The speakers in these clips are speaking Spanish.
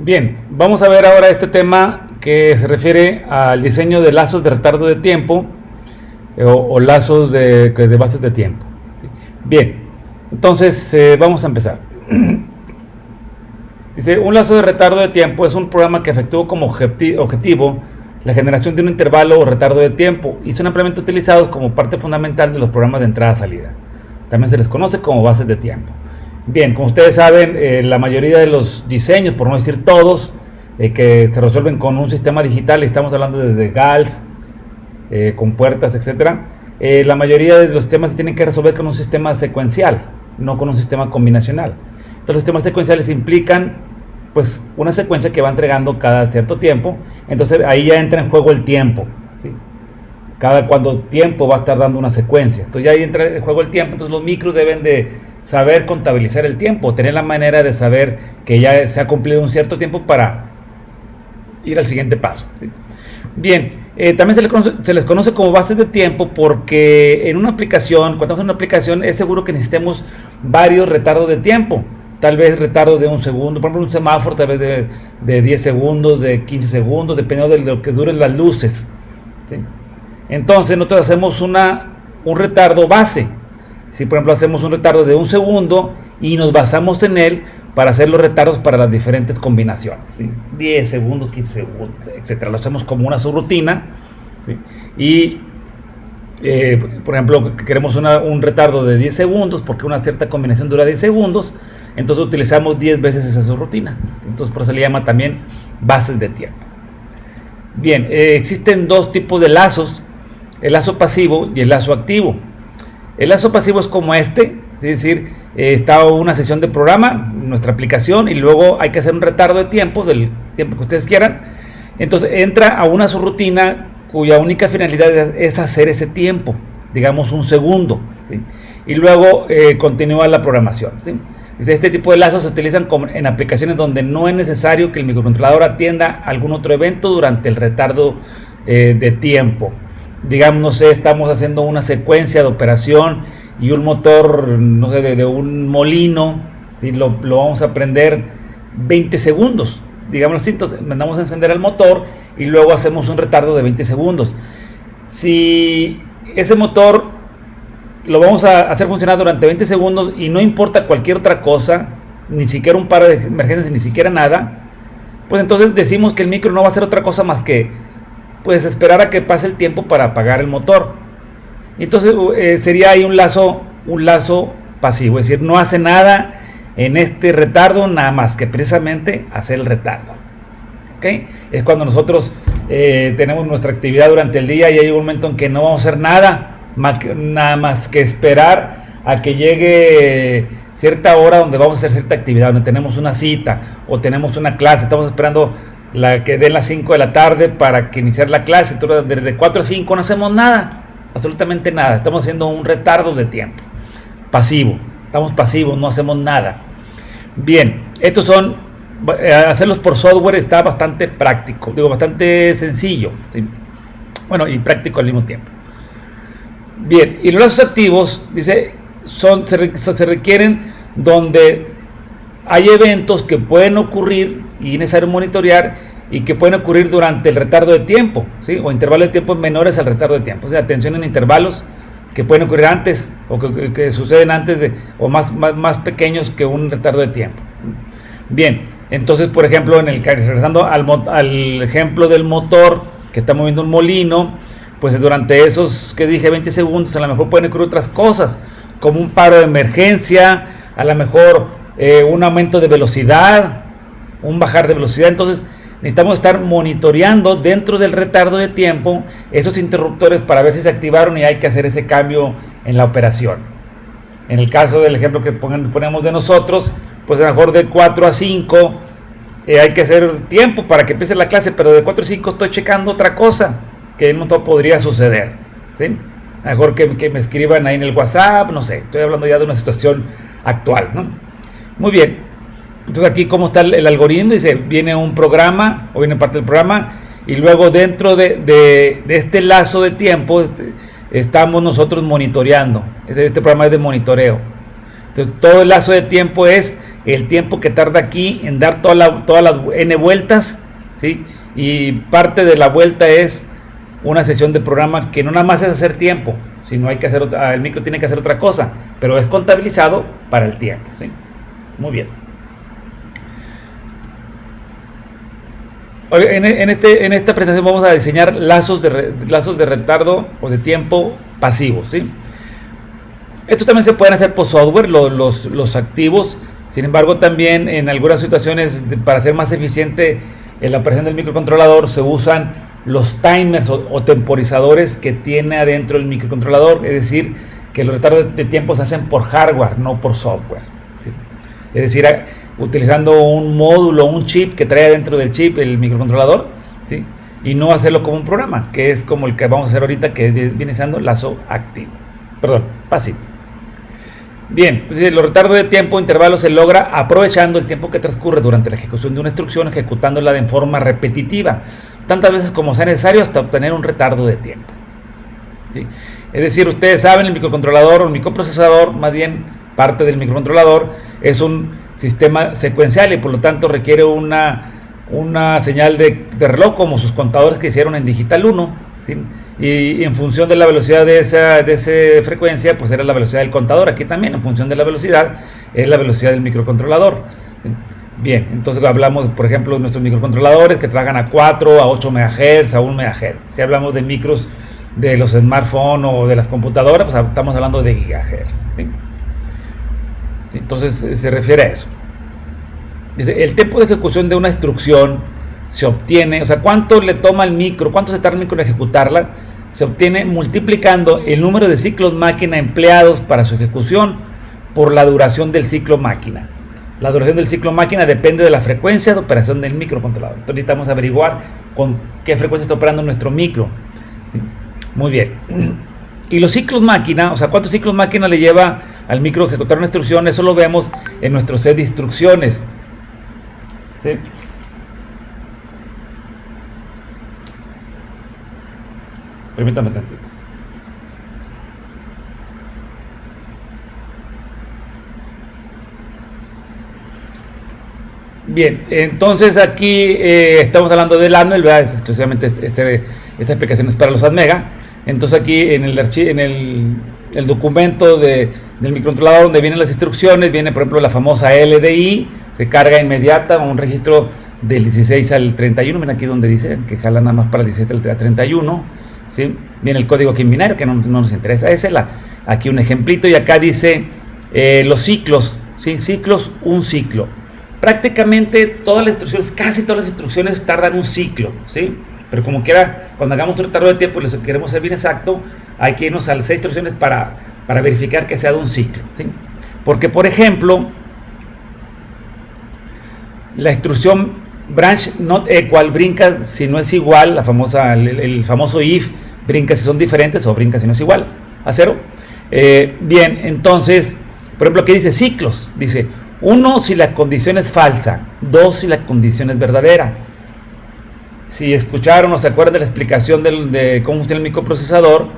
Bien, vamos a ver ahora este tema que se refiere al diseño de lazos de retardo de tiempo o lazos de bases de tiempo. Bien, entonces vamos a empezar. Dice, un lazo de retardo de tiempo es un programa que efectúa como objetivo la generación de un intervalo o retardo de tiempo y son ampliamente utilizados como parte fundamental de los programas de entrada-salida. También se les conoce como bases de tiempo. Bien, como ustedes saben, la mayoría de los diseños, por no decir todos, que se resuelven con un sistema digital, y estamos hablando desde GALS, con puertas, etcétera, la mayoría de los sistemas se tienen que resolver con un sistema secuencial, no con un sistema combinacional. Entonces los sistemas secuenciales implican pues una secuencia que va entregando cada cierto tiempo, entonces ahí ya entra en juego el tiempo, ¿sí? Cada cuánto tiempo va a estar dando una secuencia, entonces ya ahí entra en juego el tiempo, entonces los micros deben de saber contabilizar el tiempo, tener la manera de saber que ya se ha cumplido un cierto tiempo para ir al siguiente paso, ¿sí? Bien, también se les conoce como bases de tiempo porque en una aplicación, cuando estamos en una aplicación, es seguro que necesitemos varios retardos de tiempo. Tal vez retardo de un segundo, por ejemplo un semáforo tal vez de 10 segundos, de 15 segundos, dependiendo de lo que duren las luces, ¿sí? Entonces nosotros hacemos un retardo base. Si por ejemplo hacemos un retardo de un segundo y nos basamos en él para hacer los retardos para las diferentes combinaciones, ¿sí? 10 segundos, 15 segundos, etc. Lo hacemos como una subrutina, ¿sí? Y por ejemplo queremos un retardo de 10 segundos porque una cierta combinación dura 10 segundos, entonces utilizamos 10 veces esa subrutina. Entonces por eso se le llama también bases de tiempo. Bien, existen dos tipos de lazos, el lazo pasivo y el lazo activo. El lazo pasivo es como este, es decir, está una sesión de programa, nuestra aplicación, y luego hay que hacer un retardo de tiempo, del tiempo que ustedes quieran. Entonces entra a una subrutina cuya única finalidad es hacer ese tiempo, digamos un segundo, ¿sí? Y luego continúa la programación, ¿sí? Dice, este tipo de lazos se utilizan en aplicaciones donde no es necesario que el microcontrolador atienda algún otro evento durante el retardo de tiempo. Digamos, no sé, estamos haciendo una secuencia de operación y un motor, no sé, de un molino, ¿sí? Lo vamos a prender 20 segundos, digamos así. Entonces mandamos a encender el motor y luego hacemos un retardo de 20 segundos. Si ese motor lo vamos a hacer funcionar durante 20 segundos y no importa cualquier otra cosa, ni siquiera un paro de emergencias, ni siquiera nada, pues entonces decimos que el micro no va a hacer otra cosa más que pues esperar a que pase el tiempo para apagar el motor. Entonces sería ahí un lazo pasivo, es decir, no hace nada en este retardo nada más que precisamente hacer el retardo, ¿okay? Es cuando nosotros tenemos nuestra actividad durante el día y hay un momento en que no vamos a hacer nada más que esperar a que llegue cierta hora donde vamos a hacer cierta actividad, donde tenemos una cita o tenemos una clase, estamos esperando que den las 5 de la tarde para que iniciar la clase. Entonces desde 4 a 5 no hacemos nada, absolutamente nada, estamos haciendo un retardo de tiempo pasivo, estamos pasivos, no hacemos nada. Bien, estos son, hacerlos por software está bastante práctico, bastante sencillo, ¿sí? Bueno, y práctico al mismo tiempo. Bien, y los lazos activos, dice, se requieren donde hay eventos que pueden ocurrir y es necesario monitorear y que pueden ocurrir durante el retardo de tiempo, ¿sí? O intervalos de tiempo menores al retardo de tiempo. O sea, atención en intervalos que pueden ocurrir antes o que suceden antes o más pequeños que un retardo de tiempo. Bien, entonces, por ejemplo, regresando al ejemplo del motor que está moviendo un molino, pues durante esos que dije 20 segundos a lo mejor pueden ocurrir otras cosas, como un paro de emergencia, a lo mejor un aumento de velocidad, un bajar de velocidad. Entonces necesitamos estar monitoreando dentro del retardo de tiempo esos interruptores para ver si se activaron y hay que hacer ese cambio en la operación. En el caso del ejemplo que ponemos de nosotros, pues a lo mejor de 4 a 5 hay que hacer tiempo para que empiece la clase, pero de 4 a 5 estoy checando otra cosa que no podría suceder, ¿sí? A lo mejor que me escriban ahí en el WhatsApp, no sé, estoy hablando ya de una situación actual, ¿no? Muy bien, entonces aquí cómo está el algoritmo, dice, viene un programa, o viene parte del programa, y luego dentro de este lazo de tiempo estamos nosotros monitoreando, este programa es de monitoreo. Entonces, todo el lazo de tiempo es el tiempo que tarda aquí en dar todas las n vueltas, ¿sí? Y parte de la vuelta es una sesión de programa que no nada más es hacer tiempo, sino hay que hacer el micro tiene que hacer otra cosa, pero es contabilizado para el tiempo, ¿sí? Muy bien. En esta presentación vamos a diseñar lazos de retardo o de tiempo pasivos, ¿sí? Estos también se pueden hacer por software, los activos. Sin embargo, también en algunas situaciones, para ser más eficiente en la operación del microcontrolador, se usan los timers o temporizadores que tiene adentro el microcontrolador. Es decir, que los retardos de tiempo se hacen por hardware, no por software, ¿sí? Es decir, utilizando un módulo, un chip que trae dentro del chip el microcontrolador, ¿sí? Y no hacerlo como un programa, que es como el que vamos a hacer ahorita, que viene siendo lazo activo, pasivo. Bien, entonces los retardos de tiempo intervalos se logra aprovechando el tiempo que transcurre durante la ejecución de una instrucción, ejecutándola de forma repetitiva, tantas veces como sea necesario hasta obtener un retardo de tiempo, ¿sí? Es decir, ustedes saben, el microcontrolador o el microprocesador, más bien parte del microcontrolador, es un sistema secuencial y por lo tanto requiere una señal de reloj, como sus contadores que hicieron en Digital 1, ¿sí? Y en función de la velocidad de esa frecuencia, pues era la velocidad del contador. Aquí también, en función de la velocidad, es la velocidad del microcontrolador. Bien, entonces hablamos, por ejemplo, de nuestros microcontroladores que trabajan a 4, a 8 MHz, a 1 MHz. Si hablamos de micros de los smartphones o de las computadoras, pues estamos hablando de gigahertz, ¿sí? Entonces se refiere a eso. Dice, el tiempo de ejecución de una instrucción se obtiene, o sea, cuánto le toma al micro, cuánto se tarda el micro en ejecutarla, se obtiene multiplicando el número de ciclos máquina empleados para su ejecución por la duración del ciclo máquina. La duración del ciclo máquina depende de la frecuencia de operación del microcontrolador. Entonces necesitamos averiguar con qué frecuencia está operando nuestro micro, ¿sí? Muy bien. Y los ciclos máquina, o sea, cuántos ciclos máquina le lleva al micro ejecutar una instrucción, eso lo vemos en nuestro set de instrucciones, ¿sí? Permítame tantito. Bien, entonces aquí estamos hablando del ADMEL, ¿verdad? Es exclusivamente esta explicación es para los ADMEGA. Entonces aquí en el documento del microcontrolador donde vienen las instrucciones, viene por ejemplo la famosa LDI, se carga inmediata, un registro del 16 al 31, miren aquí donde dice que jala nada más para el 16 al 31, ¿sí? Viene el código aquí en binario que no nos interesa, aquí un ejemplito, y acá dice los ciclos, ¿sí? Ciclos, un ciclo. Prácticamente todas las instrucciones, casi todas las instrucciones tardan un ciclo, ¿sí? Pero como quiera, cuando hagamos un retardo de tiempo y lo queremos ser bien exacto, hay que irnos a las 6 instrucciones para verificar que sea de un ciclo, ¿sí? Porque, por ejemplo, la instrucción branch not equal brinca si no es igual, el famoso if brinca si son diferentes o brinca si no es igual a 0. Bien, entonces, por ejemplo, aquí dice ciclos, dice 1 si la condición es falsa, 2 si la condición es verdadera. Si escucharon o se acuerdan de la explicación de cómo funciona el microprocesador,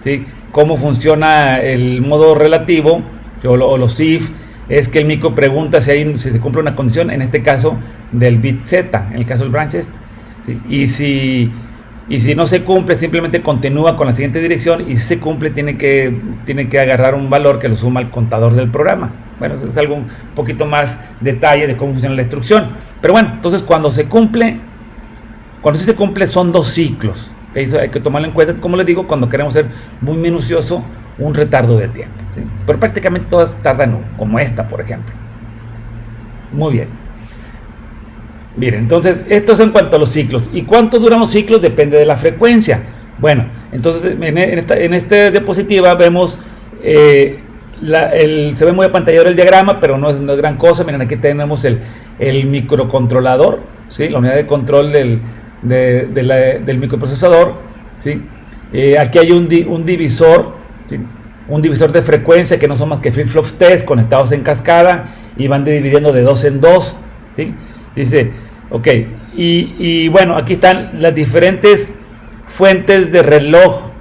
¿sí? Cómo funciona el modo relativo o los if, es que el micro pregunta si se cumple una condición, en este caso del bit Z, en el caso del branch ¿sí? Y si no se cumple, simplemente continúa con la siguiente dirección, y si se cumple tiene que agarrar un valor que lo suma al contador del programa. Bueno, eso es algo un poquito más detalle de cómo funciona la instrucción. Pero bueno, entonces cuando sí se cumple son 2 ciclos. Eso hay que tomarlo en cuenta, como les digo, cuando queremos ser muy minucioso, un retardo de tiempo, ¿sí? Pero prácticamente todas tardan 1, como esta, por ejemplo. Muy bien. Miren, entonces, esto es en cuanto a los ciclos. ¿Y cuánto duran los ciclos? Depende de la frecuencia. Bueno, entonces, en esta diapositiva vemos, se ve muy apantallador el diagrama, pero no es gran cosa. Miren, aquí tenemos el microcontrolador, ¿sí? La unidad de control del microprocesador, ¿sí? Aquí hay un divisor, ¿sí? Un divisor de frecuencia que no son más que flip-flops test conectados en cascada y van dividiendo de 2 en 2, ¿sí? Dice, ok, y bueno, aquí están las diferentes fuentes de reloj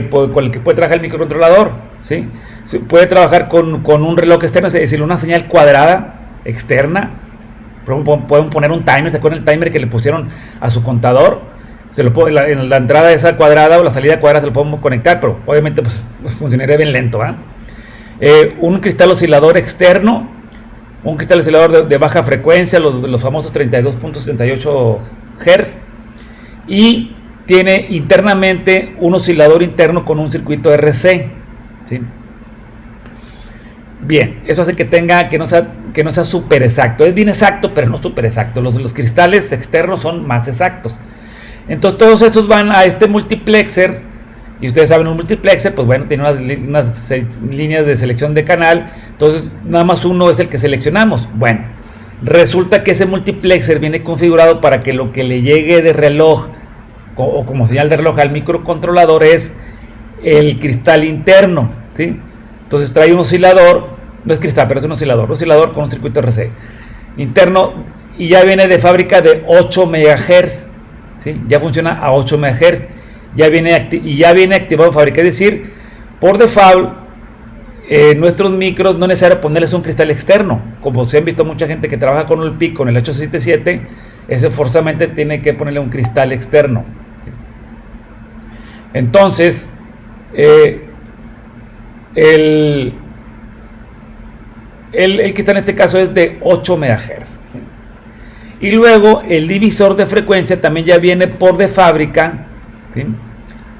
con el que puede trabajar el microcontrolador, ¿sí? Se puede trabajar con un reloj externo, es decir, una señal cuadrada externa. Pueden poner un timer, ¿se acuerdan el timer que le pusieron a su contador? En la entrada de esa cuadrada o la salida cuadrada se lo podemos conectar, pero obviamente pues funcionaría bien lento, ¿eh? Un cristal oscilador externo, un cristal oscilador de baja frecuencia, los famosos 32.78 Hz, y tiene internamente un oscilador interno con un circuito RC, ¿sí? Bien, eso hace que no sea súper exacto. Es bien exacto, pero no súper exacto. Los cristales externos son más exactos. Entonces todos estos van a este multiplexer. Y ustedes saben, un multiplexer, pues bueno, tiene unas líneas de selección de canal. Entonces nada más uno es el que seleccionamos. Bueno, resulta que ese multiplexer viene configurado para que lo que le llegue de reloj o como señal de reloj al microcontrolador es el cristal interno, ¿sí? Entonces trae un oscilador, no es cristal, pero es un oscilador con un circuito RC interno, y ya viene de fábrica de 8 MHz, ¿sí? Ya funciona a 8 MHz, ya viene activado en fábrica, es decir, por default, nuestros micros no es necesario ponerles un cristal externo, como se han visto mucha gente que trabaja con el PIC, con el 877, ese forzosamente tiene que ponerle un cristal externo, ¿sí? Entonces, el cristal en este caso es de 8 MHz. Y luego el divisor de frecuencia también ya viene por de fábrica, ¿sí?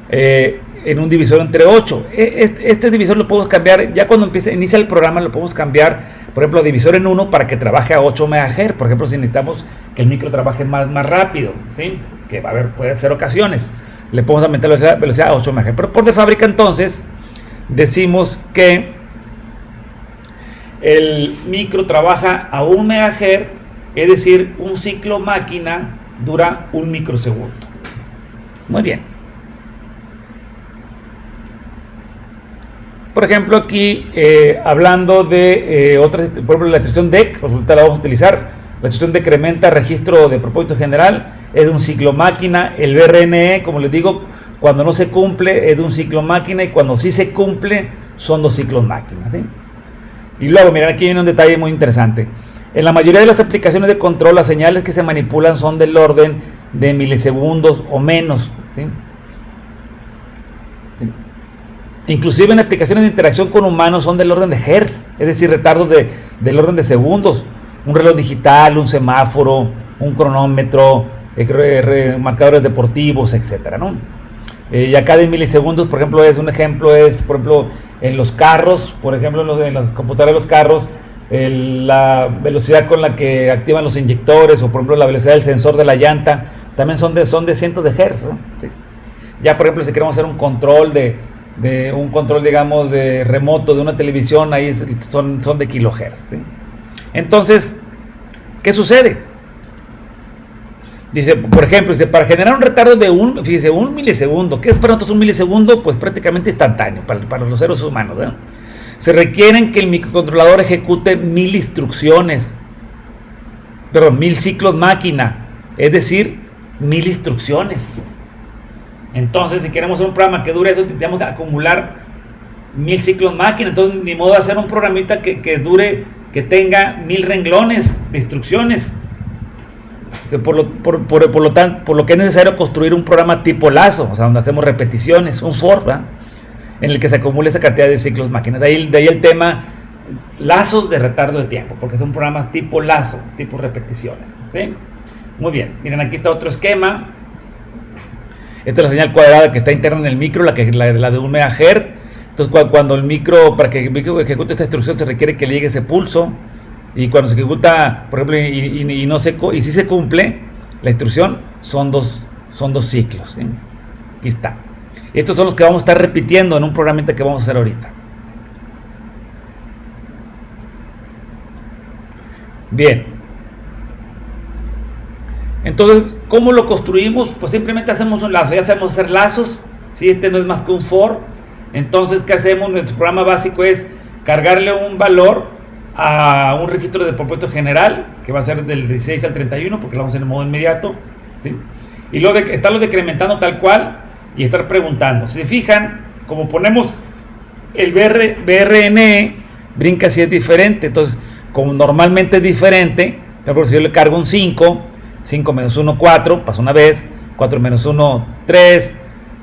En un divisor entre 8. Este divisor lo podemos cambiar, ya cuando inicia el programa lo podemos cambiar, por ejemplo, a divisor en 1 para que trabaje a 8 MHz. Por ejemplo, si necesitamos que el micro trabaje más rápido, ¿sí? Que puede ser ocasiones, le podemos aumentar la velocidad a 8 MHz. Pero por de fábrica entonces decimos que el micro trabaja a 1 MHz, es decir, un ciclo máquina dura 1 microsegundo. Muy bien. Por ejemplo, aquí hablando de otras, por ejemplo, la instrucción DEC, la vamos a utilizar. La instrucción decrementa registro de propósito general, es de un ciclo máquina. El BRNE, como les digo, cuando no se cumple es de un ciclo máquina, y cuando sí se cumple son 2 ciclos máquina, ¿sí? Y luego, miren, aquí viene un detalle muy interesante. En la mayoría de las aplicaciones de control, las señales que se manipulan son del orden de milisegundos o menos, ¿sí? ¿Sí? Inclusive en aplicaciones de interacción con humanos son del orden de hertz, es decir, retardos del orden de segundos. Un reloj digital, un semáforo, un cronómetro, marcadores deportivos, etcétera, ¿no? Y acá de milisegundos, por ejemplo, por ejemplo, en los carros, por ejemplo, en las computadoras de los carros, la velocidad con la que activan los inyectores, o por ejemplo la velocidad del sensor de la llanta, también son de cientos de hertz, ¿no? Sí. Ya, por ejemplo, si queremos hacer un control digamos, de remoto de una televisión, ahí son de kilohertz, ¿sí? Entonces, ¿qué sucede? Dice, por ejemplo, para generar un retardo de un milisegundo. ¿Qué es para nosotros un milisegundo? Pues prácticamente instantáneo para los seres humanos, ¿no? Se requieren que el microcontrolador ejecute 1000 instrucciones, perdón, 1000 ciclos máquina, es decir, 1000 instrucciones. Entonces, si queremos hacer un programa que dure eso, tenemos que acumular 1000 ciclos máquina. Entonces, ni modo de hacer un programita que tenga 1000 renglones de instrucciones. O sea, por lo que es necesario construir un programa tipo lazo, o sea, donde hacemos repeticiones, un for, ¿verdad?, en el que se acumula esa cantidad de ciclos máquinas. De ahí el tema lazos de retardo de tiempo, porque son programas tipo lazo, tipo repeticiones, ¿sí? Muy bien, miren, aquí está otro esquema. Esta es la señal cuadrada que está interna en el micro, la de 1 MHz. Entonces, cuando el micro, para que el micro ejecute esta instrucción, se requiere que le llegue ese pulso. Y cuando se ejecuta, por ejemplo, y si se cumple la instrucción, son dos ciclos, ¿sí? Aquí está. Estos son los que vamos a estar repitiendo en un programita que vamos a hacer ahorita. Bien. Entonces, ¿cómo lo construimos? Pues simplemente hacemos un lazo. Ya sabemos hacer lazos, ¿sí? Este no es más que un for. Entonces, ¿qué hacemos? Nuestro programa básico es cargarle un valor a un registro de propósito general, que va a ser del 16 al 31, porque lo vamos a hacer en modo inmediato, ¿sí? Y luego estarlo decrementando tal cual y estar preguntando. Si se fijan, como ponemos El BRNE brinca si es diferente. Entonces, como normalmente es diferente, por ejemplo, si yo le cargo un 5, 5 menos 1, 4, pasa una vez, 4 menos 1, 3,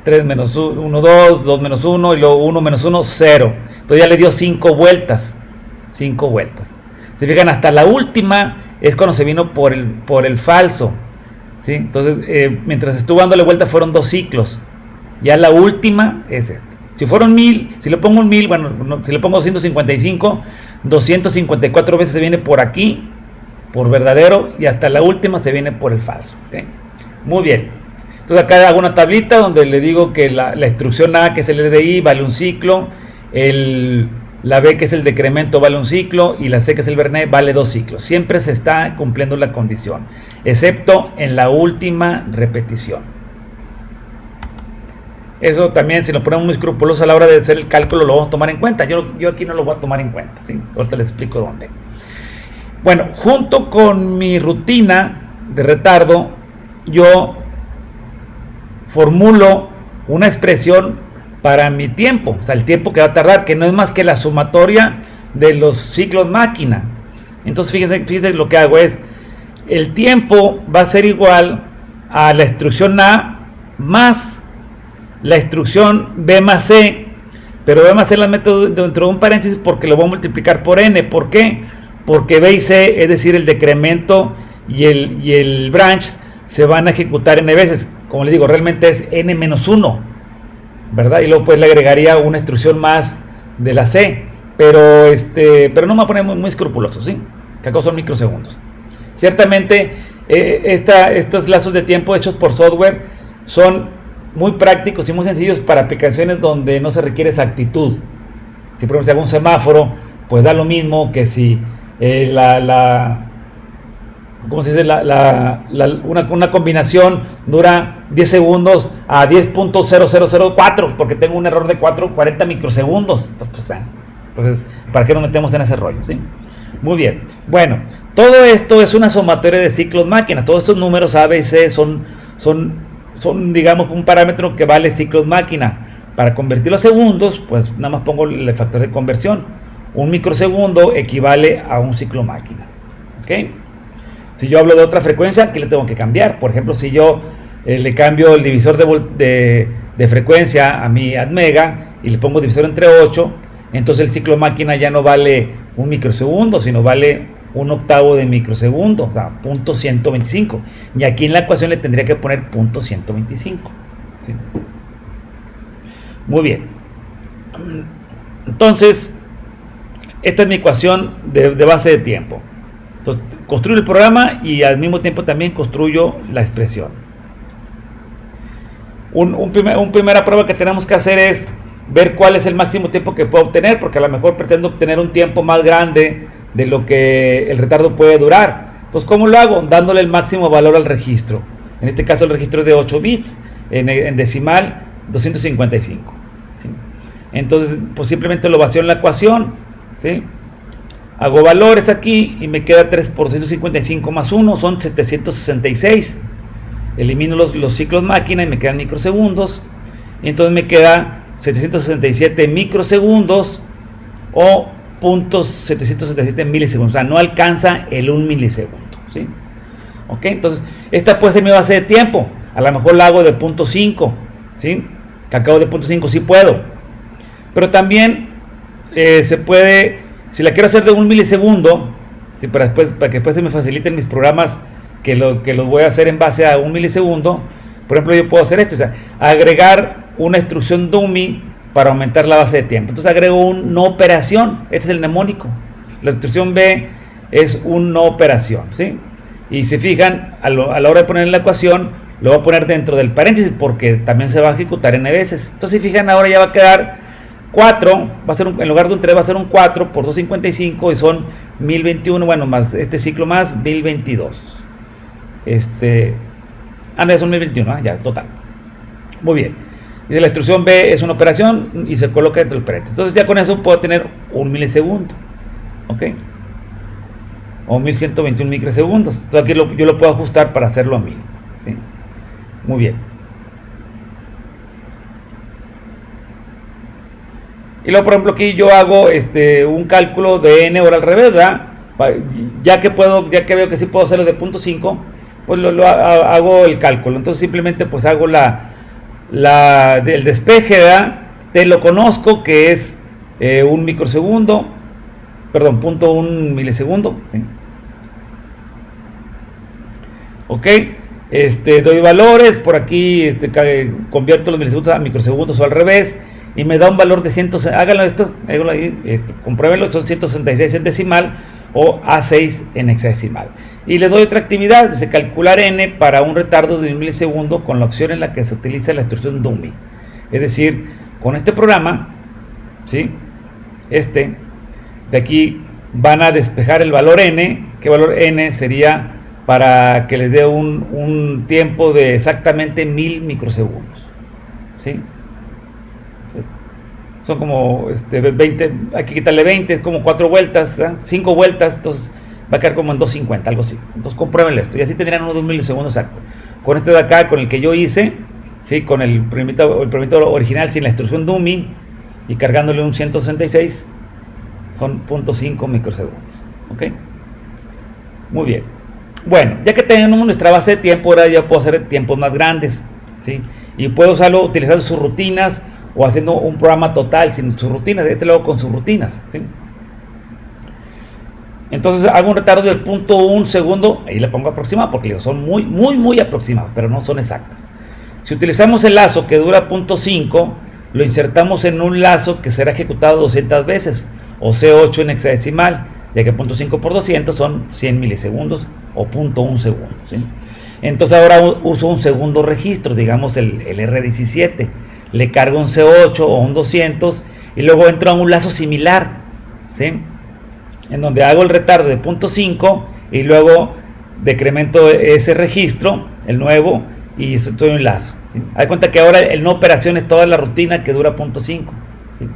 3 menos 1, 2, 2 menos 1, y luego 1 menos 1, 0. Entonces ya le dio 5 vueltas. 5 vueltas. Se fijan, hasta la última es cuando se vino por el falso. ¿Sí? Entonces, mientras estuvo dándole vuelta fueron 2 ciclos. Ya la última es esta. Si fueron 1000, si le pongo un 1000, bueno, si le pongo 255, 254 veces se viene por aquí, por verdadero, y hasta la última se viene por el falso. ¿Okay? Muy bien. Entonces acá hago una tablita donde le digo que la instrucción A, que es el RDI, vale un ciclo, la B, que es el decremento, vale un ciclo, y la C, que es el BRNE, vale 2 ciclos. Siempre se está cumpliendo la condición, excepto en la última repetición. Eso también, si nos ponemos muy escrupulosos a la hora de hacer el cálculo, lo vamos a tomar en cuenta. Yo aquí no lo voy a tomar en cuenta, ¿sí? Ahorita les explico dónde. Bueno, junto con mi rutina de retardo, yo formulo una expresión para mi tiempo, o sea, el tiempo que va a tardar, que no es más que la sumatoria de los ciclos máquina. Entonces, fíjense lo que hago es, el tiempo va a ser igual a la instrucción A más la instrucción B más C, pero B más C la meto dentro de un paréntesis porque lo voy a multiplicar por N. ¿Por qué? Porque B y C, es decir, el decremento y el branch, se van a ejecutar N veces. Como les digo, realmente es N menos 1, ¿verdad? Y luego pues le agregaría una instrucción más de la C, pero no me voy a poner muy escrupuloso, ¿sí? Que acá son microsegundos. Ciertamente, estos lazos de tiempo hechos por software son muy prácticos y muy sencillos para aplicaciones donde no se requiere exactitud. Si por ejemplo se haga un semáforo, pues da lo mismo que si ¿cómo se dice? Una combinación dura 10 segundos a 10.0004, porque tengo un error de 40 microsegundos. Entonces, ¿para qué nos metemos en ese rollo? ¿Sí? Muy bien. Bueno, todo esto es una sumatoria de ciclos máquina. Todos estos números A, B y C son, digamos, un parámetro que vale ciclos máquina. Para convertirlo a segundos, pues nada más pongo el factor de conversión. Un microsegundo equivale a un ciclo máquina. ¿Ok? Si yo hablo de otra frecuencia, ¿qué le tengo que cambiar? Por ejemplo, si yo le cambio el divisor de frecuencia a mi ATmega y le pongo divisor entre 8, entonces el ciclo máquina ya no vale un microsegundo, sino vale un octavo de microsegundo, o sea, 0.125. Y aquí en la ecuación le tendría que poner 0.125. ¿Sí? Muy bien. Entonces, esta es mi ecuación de base de tiempo. Entonces, construyo el programa y al mismo tiempo también construyo la expresión. Una primera prueba que tenemos que hacer es ver cuál es el máximo tiempo que puedo obtener, porque a lo mejor pretendo obtener un tiempo más grande de lo que el retardo puede durar. Entonces, ¿cómo lo hago? Dándole el máximo valor al registro. En este caso el registro es de 8 bits, en decimal 255. ¿Sí? Entonces, pues simplemente lo vacío en la ecuación, ¿sí? Hago valores aquí y me queda 3 por 155 más 1, son 766. Elimino los ciclos máquina y me quedan microsegundos. Y entonces me queda 767 microsegundos o 0.767 milisegundos. O sea, no alcanza el 1 milisegundo. ¿Sí? Ok, entonces esta puede ser mi base de tiempo. A lo mejor la hago de 0.5. ¿Sí? Que acabo de 0.5 sí puedo. Pero también se puede, si la quiero hacer de 1 milisegundo, ¿sí? para que después se me faciliten mis programas que los voy a hacer en base a 1 milisegundo. Por ejemplo, yo puedo hacer esto, o sea, agregar una instrucción dummy para aumentar la base de tiempo. Entonces agrego un no operación, este es el mnemónico. La instrucción B es un no operación, ¿sí? Y si fijan, a la hora de poner en la ecuación, lo voy a poner dentro del paréntesis porque también se va a ejecutar n veces. Entonces, si fijan, ahora ya va a quedar 4, va a ser en lugar de un 3 va a ser un 4 por 255 y son 1021, bueno, más este ciclo más 1022. No, son 1021, ya, total. Muy bien. Y la instrucción B es una operación y se coloca dentro del paréntesis. Entonces ya con eso puedo tener 1 milisegundo. ¿Ok? O 1121 microsegundos. Entonces aquí yo lo puedo ajustar para hacerlo a 1000. ¿Sí? Muy bien. Y luego, por ejemplo, aquí yo hago un cálculo de n ahora al revés, ¿verdad? Ya que veo que sí puedo hacerlo de 0.5, pues hago el cálculo. Entonces simplemente pues hago el despeje, ¿verdad? Te lo conozco, que es un microsegundo, perdón, 0.1 milisegundo, ¿sí? Ok, doy valores, por aquí convierto los milisegundos a microsegundos o al revés, y me da un valor de 100, háganlo ahí, compruébenlo, son 166 en decimal o A6 en hexadecimal. Y le doy otra actividad, dice calcular n para un retardo de 1 milisegundo con la opción en la que se utiliza la instrucción dummy. Es decir, con este programa, ¿sí? De aquí van a despejar el valor n, que valor n sería para que les dé un tiempo de exactamente 1000 microsegundos, ¿sí? Son como 20, hay que quitarle 20, es como 4 vueltas, ¿verdad? 5 vueltas, entonces va a quedar como en 2.50, algo así. Entonces compruébenlo esto, y así tendrían uno de 1 milisegundo exacto. Con este de acá, con el que yo hice, ¿sí? Con el programita original sin la instrucción dummy y cargándole un 166, son 0.5 microsegundos. ¿Ok? Muy bien. Bueno, ya que tenemos nuestra base de tiempo, ahora ya puedo hacer tiempos más grandes, ¿sí? Y puedo usarlo utilizando sus rutinas o haciendo un programa total sin sus rutinas. Lo hago con sus rutinas, ¿sí? Entonces hago un retardo de 0.1 segundo, ahí le pongo aproximado porque son muy aproximados, pero no son exactos. Si utilizamos el lazo que dura 0.5, lo insertamos en un lazo que será ejecutado 200 veces, o C8 en hexadecimal, ya que 0.5 por 200 son 100 milisegundos o 0.1 segundo, ¿sí? Entonces ahora uso un segundo registro, digamos el R17, le cargo un C8 o un 200 y luego entro a un lazo similar, ¿sí? En donde hago el retardo de 0.5 y luego decremento ese registro, el nuevo, y estoy en un lazo, ¿sí? Hay cuenta que ahora el no operación es toda la rutina que dura 0.5, ¿sí?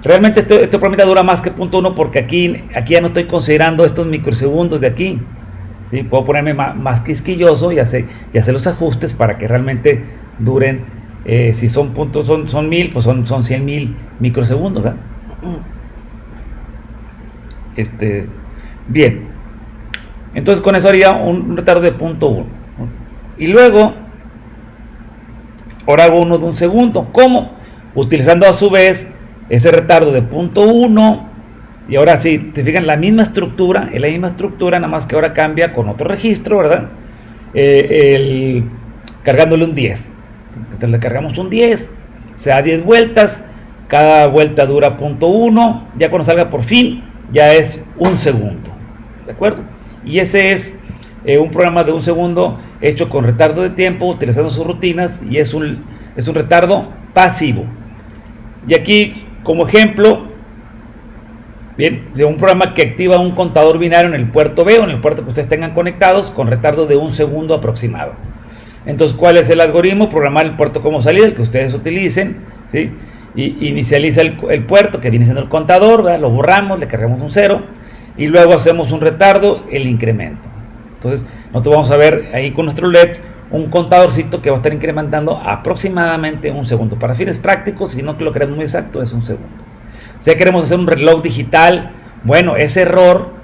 Realmente este programa dura más que 0.1 porque aquí ya no estoy considerando estos microsegundos de aquí, ¿sí? Puedo ponerme más quisquilloso y hacer los ajustes para que realmente duren, si son 1000, pues son 100.000 microsegundos, ¿verdad? Bien, entonces con eso haría un retardo de 0.1 y luego ahora hago uno de 1 segundo. ¿Cómo? Utilizando a su vez ese retardo de 0.1 y ahora sí, te fijan, la misma estructura, es la misma estructura, nada más que ahora cambia con otro registro, ¿verdad? Cargándole un 10. Entonces le cargamos un 10, se da 10 vueltas, cada vuelta dura 0.1, ya cuando salga por fin, ya es 1 segundo, ¿de acuerdo? Y ese es un programa de 1 segundo hecho con retardo de tiempo, utilizando sus rutinas, y es un retardo pasivo. Y aquí, como ejemplo, bien, de un programa que activa un contador binario en el puerto B o en el puerto que ustedes tengan conectados con retardo de 1 segundo aproximado. Entonces, ¿cuál es el algoritmo? Programar el puerto como salida, el que ustedes utilicen, ¿sí? Y inicializa el puerto, que viene siendo el contador, ¿verdad? Lo borramos, le cargamos un 0, y luego hacemos un retardo, el incremento. Entonces, nosotros vamos a ver ahí con nuestros LEDs un contadorcito que va a estar incrementando aproximadamente 1 segundo. Para fines prácticos, si no que lo queremos muy exacto, es 1 segundo. Si queremos hacer un reloj digital, bueno, ese error,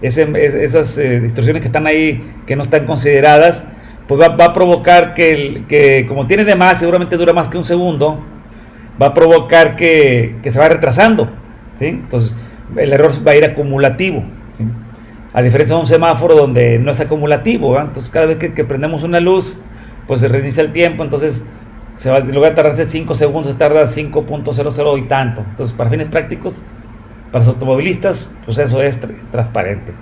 esas distorsiones que están ahí, que no están consideradas, pues va a provocar que como tiene de más, seguramente dura más que 1 segundo, va a provocar que se va retrasando, ¿sí? Entonces el error va a ir acumulativo, ¿sí? A diferencia de un semáforo donde no es acumulativo, ¿verdad? Entonces cada vez que prendemos una luz, pues se reinicia el tiempo, entonces en lugar de tardarse 5 segundos, se tarda 5.00 y tanto. Entonces para fines prácticos, para los automovilistas, pues eso es transparente,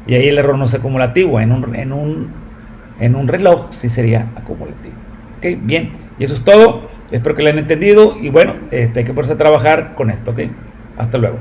y ahí el error no es acumulativo. En un reloj sí sería acumulativo. Ok, bien, y eso es todo. Espero que lo hayan entendido y bueno, hay que ponerse a trabajar con esto. Ok, hasta luego.